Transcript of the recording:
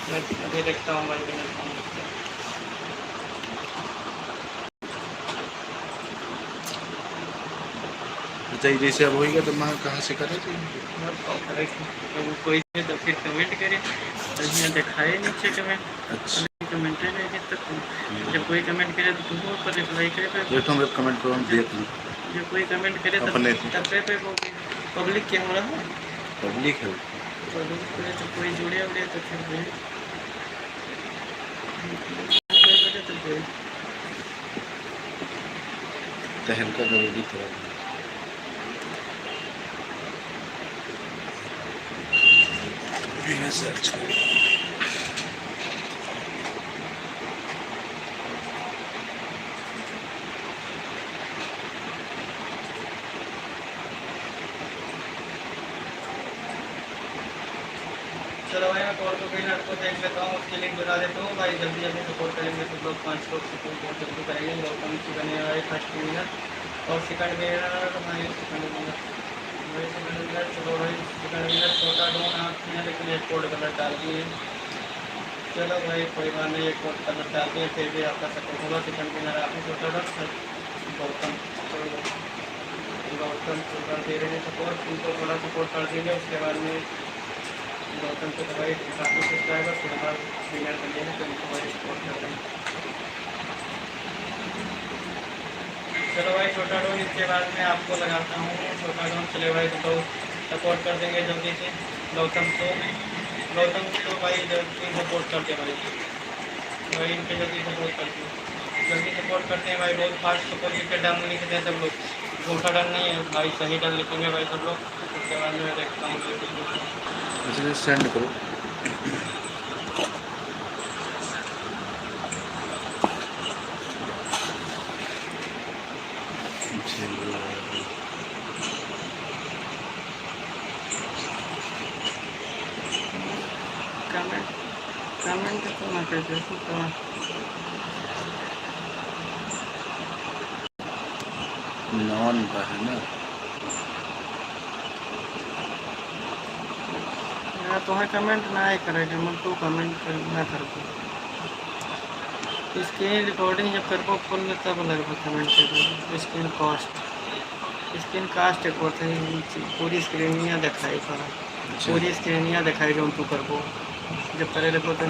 मैं अभी देखता हूँ भाई बिना काम करते। बताइए जैसे अब होएगा तो मैं कहाँ से करें कोई से तो फिर कमेंट करे यहाँ दिखाए नीचे कमेंट। अच्छा कमेंट नहीं तक जब कोई कमेंट करे तो तुम ऊपर रिप्लाई करे पे देखो हम कमेंट करो हम देख लूँ जब कोई कमेंट करे तब अपने तब पे पब्लिक क्या हो रहा है पब्लिक है पब्लिक करे तो कोई जुड़े उड़े तो फिर तहलका जरूरी थोड़ा सर्च करें चलो भाई मैं कॉल को कोई लड़को देख लेता हूँ उसकी लिंक बता देता हूँ भाई जल्दी जल्दी सपोर्ट करेंगे सब लोग 5 लोग सपोर्ट बहुत जल्दी करेंगे गौतम की बने भाई फर्स्ट विनर और सेकंड विनर भाई सेकंड विनर चलो भाई सेकंड विनर छोटा डोन आप किए लेकिन एक कोड कलर डाल दिए। चलो भाई कोई बात नहीं एक कोड कलर डाल दिए फिर भी आपका सपोर्ट होगा। सेकंड विनर आप ही छोटा डोन गौतम गौतम छोटा दे रहे हैं सपोर्ट उनको थोड़ा सपोर्ट कर देंगे उसके बाद में गौतम को भाई काफ़ी सब्सक्राइबर थोड़ा बार विनर बने हैं तो उनको भाई सपोर्ट कर देंगे। चलो भाई छोटा डोन इसके बाद में आपको लगाता हूँ छोटा डोन चले भाई तो सपोर्ट कर देंगे जल्दी से गौतम को भाई जल्दी सपोर्ट करते हैं भाई इनके जल्दी सपोर्ट करते हैं जल्दी सपोर्ट करते हैं भाई बहुत फास्ट सपोर्ट करके डन लिखते हैं सब लोग झूठा डन नहीं है भाई सही डन लिखेंगे भाई सब लोग उसके बाद में देखता हूँ अच्छा सेंड करो कमेंट तो ना कर दे नॉन का है ना तुम्हें कमेंट ना ही करेगा मैं तो कमेंट ना कर दो स्क्रीन रिकॉर्डिंग जब कर पाओ फुल में तब लगभग कमेंट कर स्क्रीन कास्ट एक होता है पूरी स्क्रीन दिखाई पड़ा पूरी स्क्रीन दिखाई जो तू कर जब करे लगो तो